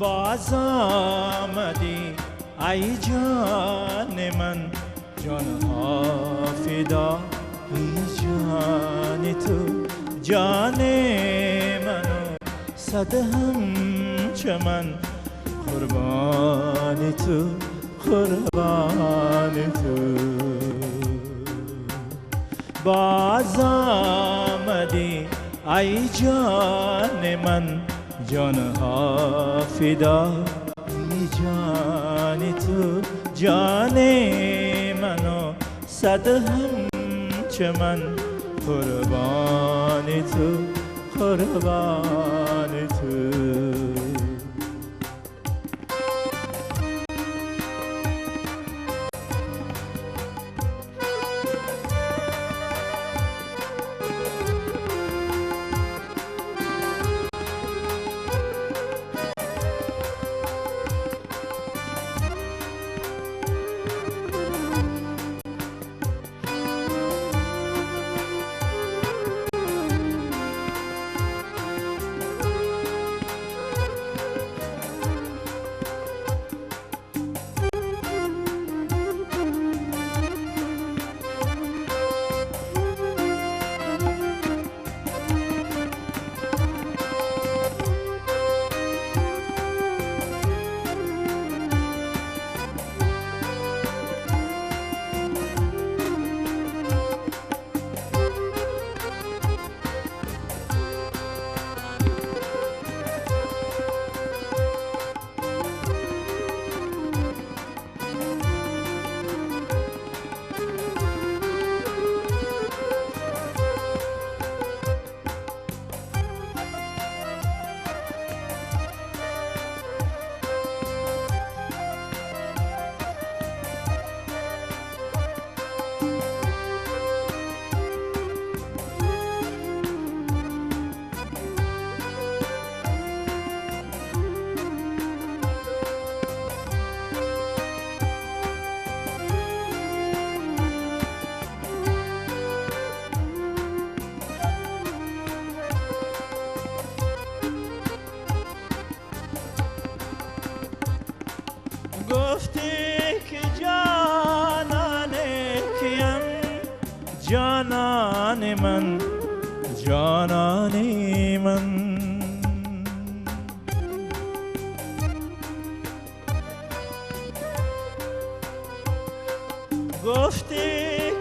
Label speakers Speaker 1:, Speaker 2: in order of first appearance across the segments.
Speaker 1: باز آمدی ای جان من، جان ها فدا ای جان تو، جان منو صد همچمن، قربان تو قربان تو. باز آمدی ای جان من، جان ها فدا ای جان تو، جان منو صد همچمن، قربان تو قربان تو. گفتی که جانان کیم، جانان من جانان من. گفتی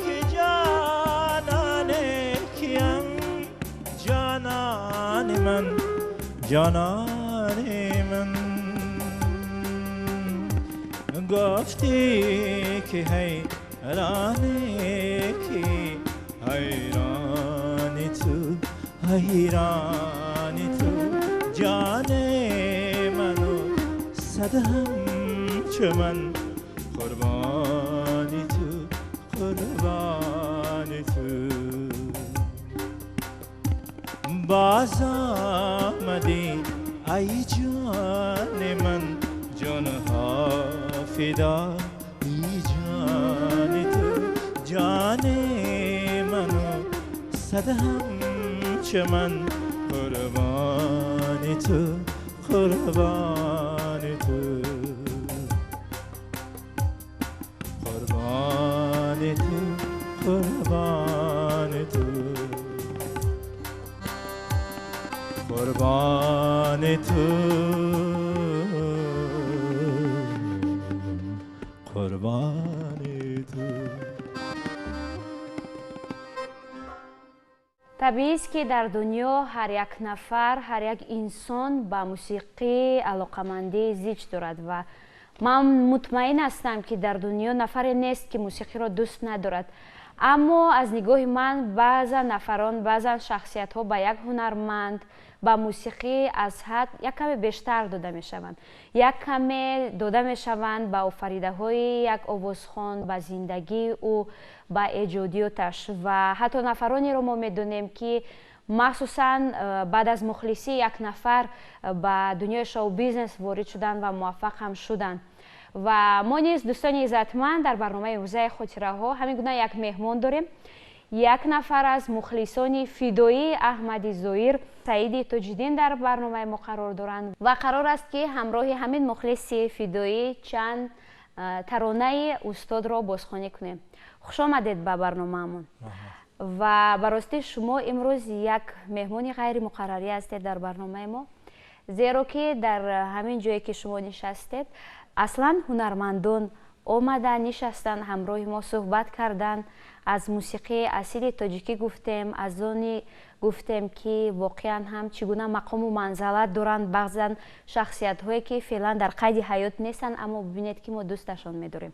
Speaker 1: که جانان کیم، جانان من جانان من. گفتی که حیرانی که حیرانی تو حیرانی تو، جان منو صد همچمن، قربانی تو قربانی تو. باز آمدی ای جان من، جان ها فدا ای جان تو، جان منو صد همچمن، قربان تو قربان تو قربان تو قربان تو قربان تو قربان تو.
Speaker 2: طبیعی است که در دنیا هر یک نفر، هر یک انسان به موسیقی علاقمندی زیج دارد و من مطمئن هستم که در دنیا نفری نیست که موسیقی را دوست ندارد. اما از نگاه من بعضا نفران، بعضا شخصیت ها به یک هنرمند با موسیقی از حد یک کمی بیشتر داده می شوند. یک کمی داده می شوند با آفریده های یک آوازخوان، با زندگی او، با ایجادیاتش. و حتی نفرانی رو ما می دونیم که مخصوصا بعد از مخلصی یک نفر به دنیای شو بیزنس وارد شدن و موفق هم شدن. و ما نیز دوستان عزتمند در برنامه روزه خاطره ها همین گونه یک مهمان داریم. як нафар аз мухлисони фидоии аҳмади зоир саиди тоҷиддин дар барномаи мо қарор доранд ва қарор аст ки ҳамроҳи ҳамин мухлиси фидоӣ чанд таронаи устодро бозхонӣ кунем. хуш омадед ба барномаамон. ва ба ростӣ шумо имрӯз як меҳмони ғайримуқаррарӣ ҳастед дар барномаи мо, зеро ки дар ҳамин ҷое ки шумо нишастед аслан ҳунармандон омадан нишастанд, ҳамроҳи мо суҳбат карданд, аз мусиқии асили тоҷикӣ гуфтем, аз оне гуфтем ки воқеан ҳам чӣ гуна мақому манзалат доранд баъзан шахсиятҳое ки феълан дар қайди ҳаёт нестанд, аммо бибинед ки мо дӯсташон медорем.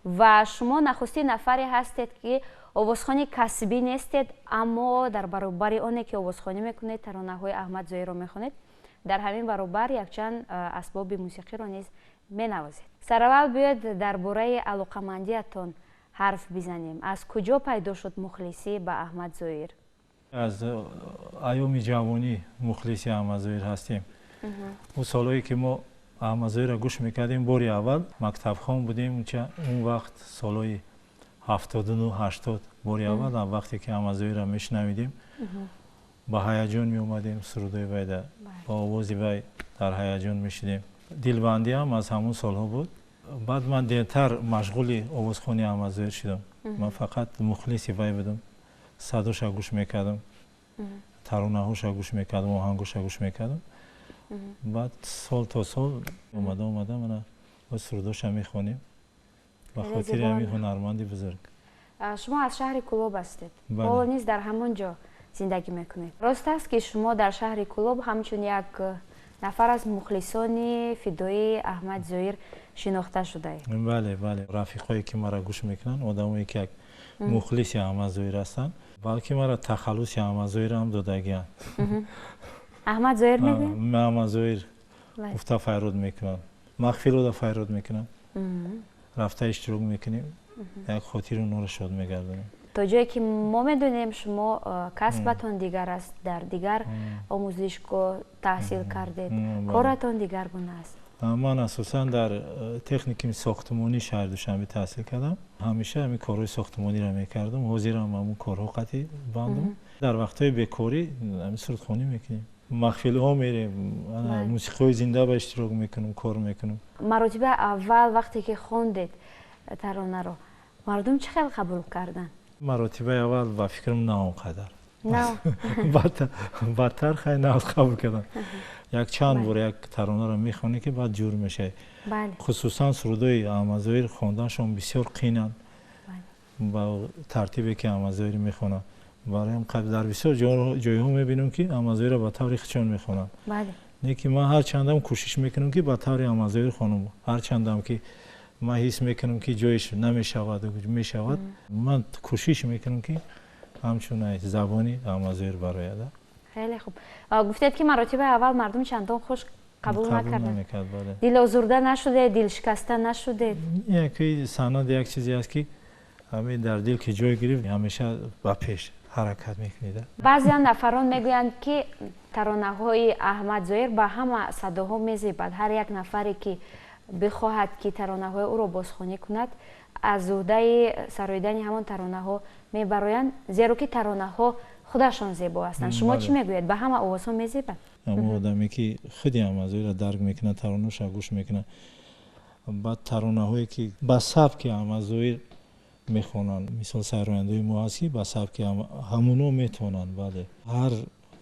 Speaker 2: ва шумо нахустин нафаре ҳастед ки овозхони касбӣ нестед, аммо дар баробари оне ки овозхонӣ мекунед, таронаҳои Аҳмад Зоирро мехонед, дар ҳамин баробар якчанд асбоби мусиқиро низ менавозед. Сараввал биёед дар бораи алоқамандиятон ҳарф бизанем. Аз куҷо пайдо шуд мухлисӣ ба Аҳмад Зоир?
Speaker 3: аз айёми ҷавонӣ мухлиси Аҳмад Зоир ҳастем. ӯ солҳое ки мо Аҳмад Зоирро гӯш мекардем, бори аввал мактабхон будем, он вақт солҳои 79-80 бори аввал вақте ки Аҳмад Зоирро мешунавидем, ба ҳаяҷон меомадем, сурудои вайда ба овози вай дар ҳаяҷон мешудем. Дилбандиам аз ҳамон солҳо буд. баъд ман дертар машғули овозхони Аҳмад Зоир шудам. ман фақат мухлиси вай будам. садоша гӯш мекардам, таронаҳоша гӯш мекардам, оҳангоша гӯш мекардам. баъд сол то сол омада мана ба сурудоша мехонем ба хотири ҳамин ҳунарманди бузург.
Speaker 2: шумо аз шаҳри Кӯлоб ҳастед.
Speaker 3: Бале.
Speaker 2: ҳоло низ дар ҳамон ҷо зиндагӣ мекунед. рост аст ки шумо дар шаҳри Кӯлоб ҳамчун як нафар аз мухлисони фидоии Аҳмад Зоир шинохта шудаед?
Speaker 3: бале рафиқое ки маро гӯш мекунанд, одамое ки як мухлиси Аҳмад Зоир ҳастанд, балки маро тахаллуси Аҳмад Зоирам додагианд.
Speaker 2: Аҳмад Зоир мегӯяд?
Speaker 3: Аҳмад Зоир гуфта файруд мекунанд, махфилода файруд мекунанд, рафта иштирок мекунем, як хотири онҳоро шод мегардонем.
Speaker 2: то ҷое ки мо медонем шумо касбатон дигар аст, дар дигар омӯзишгоҳ таҳсил кардед, коратон дигар гуна аст.
Speaker 3: ман асосан дар техникуми сохтмонӣ шаҳри Душанбе таҳсил кардам. ҳамеша ҳамин корҳои сохтмониро мекардам. ҳозирам ҳамон корҳо қатъи бандам. дар вақтҳои бекорӣ ҳамин сурудхонӣ мекунем, маҳфилҳо мерем, мусиқиҳои зинда ба иштирок мекунам, кор мекунам.
Speaker 2: маротиба аввал вақте ки хондед таронаро мардум чӣ хел қабул карданд?
Speaker 3: маротибаи аввал ба фикрам на он қадар.
Speaker 2: На.
Speaker 3: бадтар хай на қабул кардам. як чанд бор як таронаро мехонӣ ки баъд ҷур мешавӣ.
Speaker 2: бале.
Speaker 3: хусусан сурудои Аҳмад Зоир хонданашон бисёр қиинанд. ба тартибе ки Аҳмад Зоир мехонад. бароям дар бисёр ҷойҳо мебинам ки Аҳмад Зоирро ба таври хичон мехонанд.
Speaker 2: бале.
Speaker 3: не ки ман ҳарчандам кӯшиш мекунам ки ба таври Аҳмад Зоир хонам. ҳарчандам ки ман ҳис мекунам ки ҷояш намешавад мешавад, ман кӯшиш мекунам ки ҳамчун забони Аҳмад Зоир барояд.
Speaker 2: хеле хуб. гуфтед ки маротибаи аввал мардум чандон хуш қабул накарданд.
Speaker 3: намекард.
Speaker 2: дилозурда нашудед, дилшикаста нашудед?
Speaker 3: яки санад як чизе аст ки ҳамин дар дил ки ҷой гирифт ҳамеша ба пеш ҳаракат мекунед.
Speaker 2: баъзеан нафарон мегӯянд ки таронаҳои Аҳмад Зоир ба ҳама садоҳо мезебад. ҳар як нафаре ки бихоҳад ки таронаҳои ӯро бозхонӣ кунад, аз уҳдаи сароидани ҳамон таронаҳо мебароянд, зеро ки таронаҳо худашон зебо ҳастанд. шумо чӣ мегӯед? ба ҳама овозҳо мезебад?
Speaker 3: ҳамон одаме ки худи Аҳмад Зоирро дарк мекунад, таронаҳоша гӯш мекунад, баъд таронаҳое ки ба сабки Аҳмад Зоир мехонанд, мисол сарояндаҳои мо ҳаст ки ба сабки ҳамуно метавонанд. бале, ҳар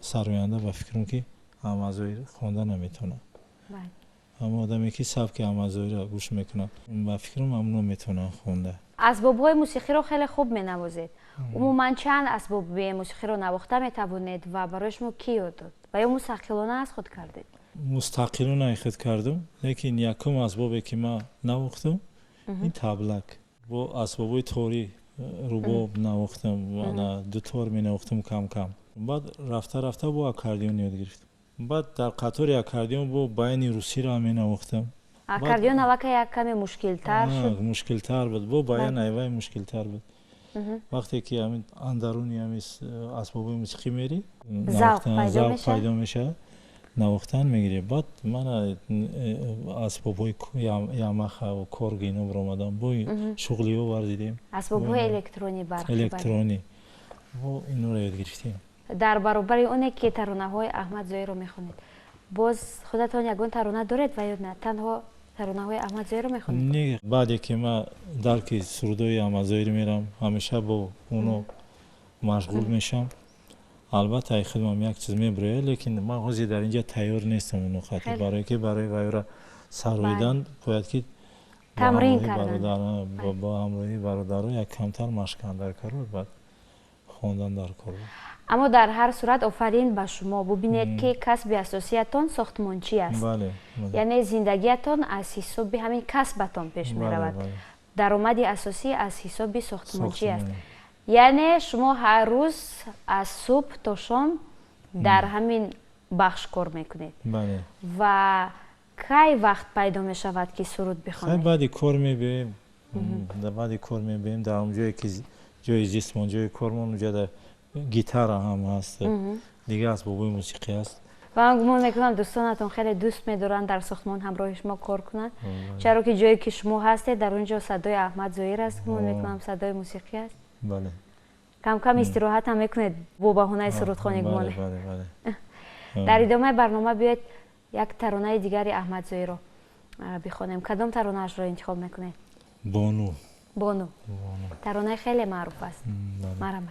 Speaker 3: сароянда ба фикрам ки Аҳмад Зоир хонда наметавонад. ҳамон одаме ки сабки Аҳмад Зоирро гӯш мекунад, ба фикрам ҳамуно метавонанд хонда.
Speaker 2: асбобҳои мусиқиро хеле хуб менавозед. умуман чанд асбоби мусиқиро навохта метавонед ва барои шумо ки ёд дод? ва ё мустақилона аз худ кардед?
Speaker 3: мустақилона худ кардам, лекин якум асбобе ки ман навохтам ин таблак. бо асбобҳои торӣ рубоб навохтам, дутор менавохтам кам кам. баъд рафта бо аккордеон ёд гирифтам. баъд дар қатори аккордеон бо байни русиро менавохтам.
Speaker 2: аккордеон аллакай як каме мушкилтар шуд?
Speaker 3: мушкилтар буд, бо баян айвай мушкилтар буд. вақте ки ҳамин андаруни ҳамин асбобҳои мусиқӣ мери
Speaker 2: завқ
Speaker 3: пайдо мешавад, навохтан мегирӣ. баъд ман асбобҳои ямахаву корги инҳо биромадам, бо шуғлиҳо варзидем.
Speaker 2: асбобҳои электронӣ бархи
Speaker 3: электронӣ و اینو رو یاد گرفتیم.
Speaker 2: در برابر اونه که ترانه های احمد زویی رو میخونید، باز خودتان یگان ترانه دارید و یا نه تنها ترانه های احمد زویی رو میخونید؟
Speaker 3: نه، بعد که ما درک سرودای احمد زویی رو میرم همیشه با اونو مشغول میشم. البته ای خودم یک چیز میبره، لیکن من حاضر در اینجا تیار نیستم اونو خاطر برای که برای غیر سرویدن باید که
Speaker 2: تمرین کردن
Speaker 3: با همراهی برادرها یک کمتر مشق در کار بود، بعد خواندن در کار بود.
Speaker 2: اما در هر صورت آفرین به شما. ببینید که کسب اساسیتان ساختمانچی است.
Speaker 3: بله.
Speaker 2: یعنی زندگیتان از حساب همین کسبتان پیش می رود. درآمد اساسی از حساب ساختمانچی است. یعنی شما هر روز از صبح تا شام در همین بخش کار میکنید.
Speaker 3: بله.
Speaker 2: و کی وقت پیدا می شود که سرود بخوانید؟
Speaker 3: خیلی بعدی کار میبیم. بعدی کار میبیم در اونجایی که جای جسمون جای کارمون اونجا در گیتار هم هست. دیگه از بابای موسیقی هست.
Speaker 2: و من گمان میکنم دوستانتون خیلی دوست میدارن در ساختمان همراه شما کار کنند. چرا که جایی که شما هستید در اونجا صدای احمد زویی است، گمان میکنم صدای موسیقی است.
Speaker 3: بله.
Speaker 2: کم کم استراحت هم میکنید با بهونه سرودخوانی گمانه.
Speaker 3: بله.
Speaker 2: در ادامه برنامه بیاید یک ترانه دیگری احمد زویی رو بخوانیم. کدام ترانه اش رو انتخاب میکنید؟ بانو. ترانه خیلی معروف است. مرحبا.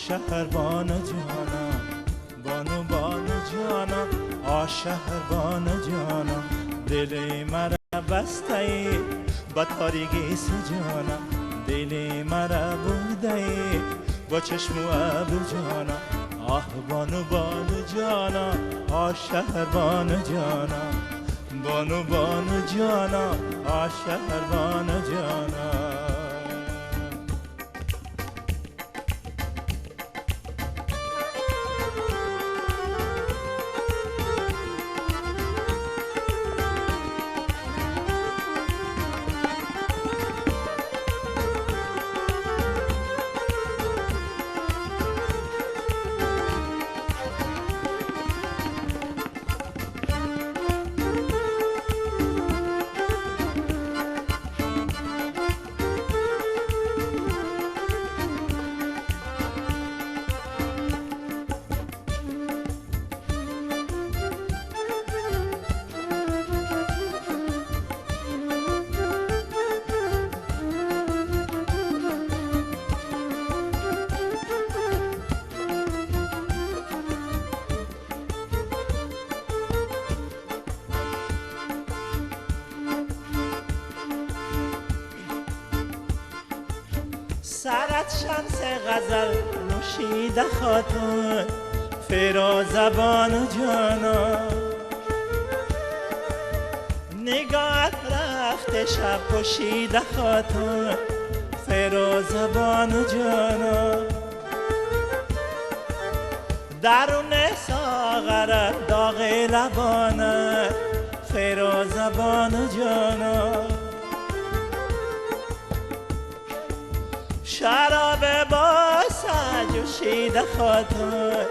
Speaker 1: شهربان جانم بانو جانم شهربان جانم دل مرا بسته ای با تاریکی سجانم دل مرا بوده ای با چشم و ابرو جانم بانو جانم شهربان جانم بانو جانم شهربان جانم. سرت شمس غزل نوشیده خاتون فیروزبان جانا نگاهت رفته شب پوشیده خاتون فیروزبان جانا درون ساغرت داغ لبانت فیروزبان جانا شراب با سجوشیده خاطر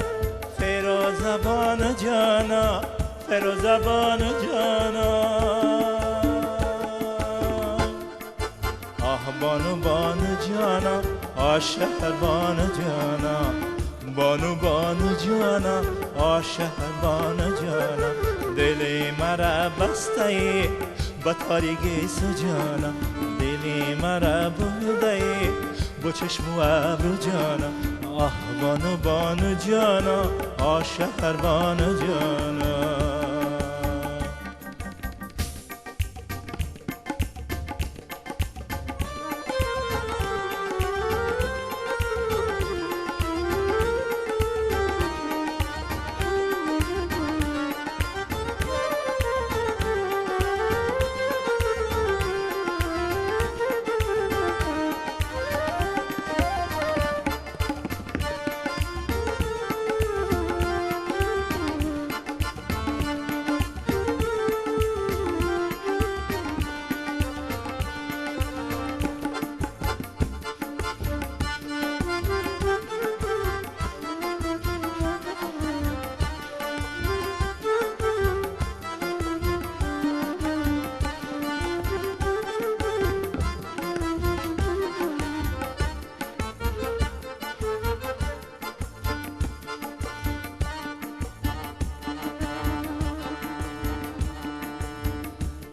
Speaker 1: فیروزبان جانا فیروزبان جانا بانو جانا شهربان جانا بانو بانو جانا آشهر بانو جانا دلی مرا بسته ای با تاریکی سجانا دلی مرا برده ای با چشم و ابرو جانا آه بانو بانو جانا آشهر بانو جانا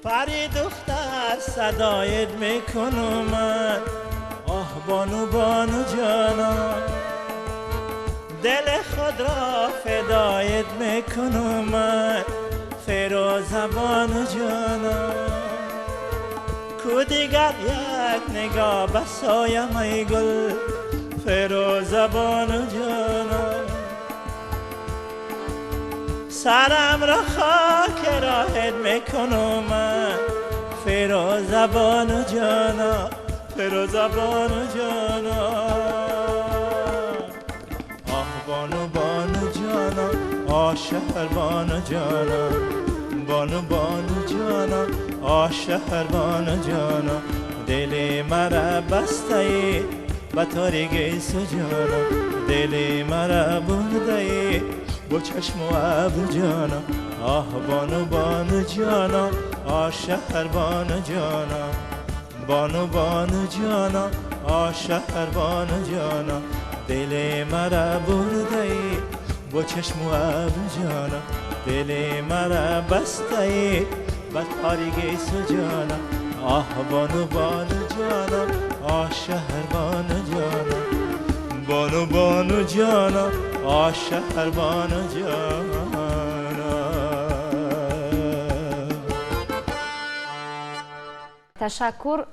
Speaker 1: پری دختر صدایت میکنم من آه بانو بانو جانا دل خود را فدایت میکنم من فیروز بانو جانا کو دیگر یک نگاه بسایم ای گل فیروز بانو جانا سرم را خاک راهت میکنم من فیروز بانو جانا فیروز بانو جانا آه بانو بانو جانا آشهر بانو جانا بانو بانو جانا آشهر بانو جانا دلی مرا بسته ای با تاریکی سجانا دلی مرا برده ای با چشم و ابرو جانا آه بانو بانو جانا آشهر بانو جانا بانو بانو جانا آشهر بانو جانا دل مرا برده ای با چشم و ابرو جانا دل مرا بسته ای با تاریکی سجانا آه بانو بانو جانا آشهر بانو جانا بانو بانو جانا آشهر بانو جانا
Speaker 2: تشکر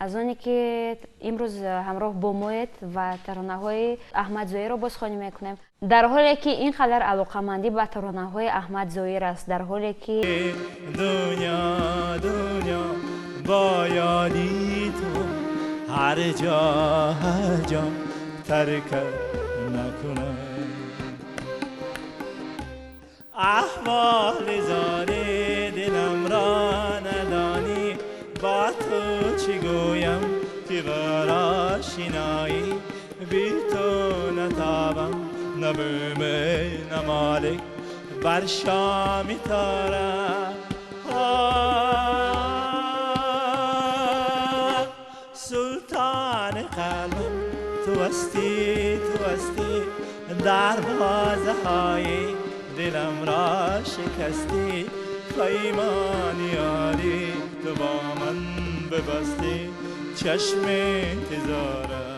Speaker 2: از آنی که امروز همراه با مویت و ترانه‌های احمد ظاهر را بازخوانی میکنیم. در حالی که اینقدر علاقه‌مندی به ترانه‌های احمد ظاهر است، در حالی که
Speaker 1: دنیا دنیا با یادی تو هر جا ترک نکنم احوال زاره دلم را ندانی با تو چی گویم که غیر آشنایی بی تو نتابم نه بوم نه مالک بر شامی تارم سلطان قلبم تو هستی در بازه های دلم را شکستی پیمان یاری تو با من ببستی چشم انتظارم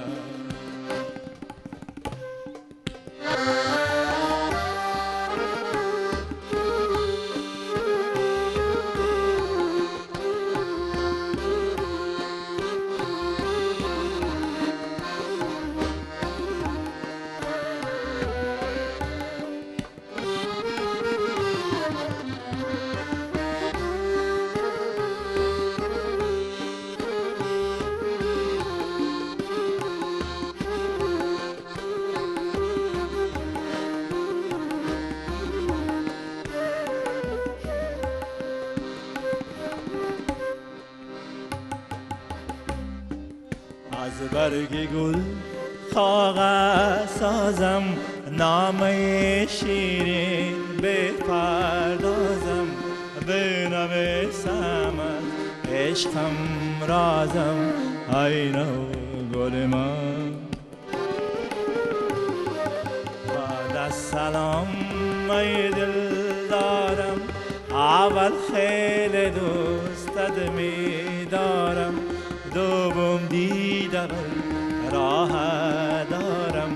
Speaker 1: از برگ گل کاغذ سازم نامه شیرین بپردازم بنویسم عشقم رازم ای نو گل من سلام ای دل دارم، اول خیلی دوستت می دارم، دوم دیدن راه دارم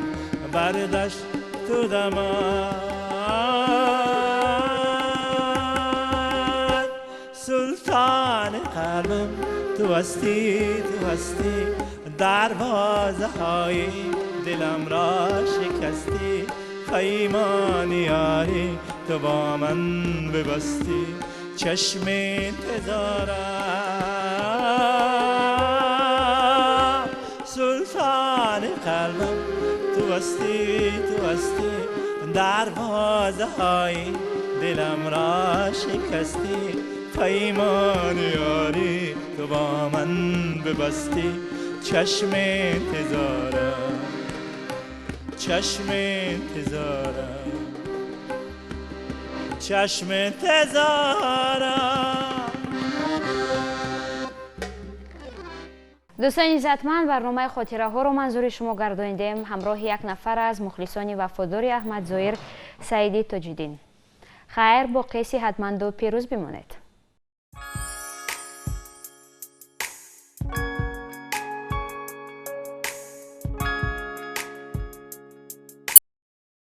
Speaker 1: بردشت تو دمد. سلطان قلبم تو هستی، تو هستی، دروازه های دلم را شکستی، پیمان یاری تو با من ببستی، چشم انتظارم. سلطان قلبم تو هستی، تو هستی، دروازه های دلم را شکستی، پیمان یاری تو با من ببستی، چشم انتظارم، چشم انتظارم، چشم انتظارم.
Speaker 2: دوستان عزتمند، برنامه خاطره ها رو منظور شما گردانیدیم همراه یک نفر از مخلصان وفادار احمد ظاهر سعیدی تاج‌الدین. خیر، باقی صحتمند و پیروز بمانید.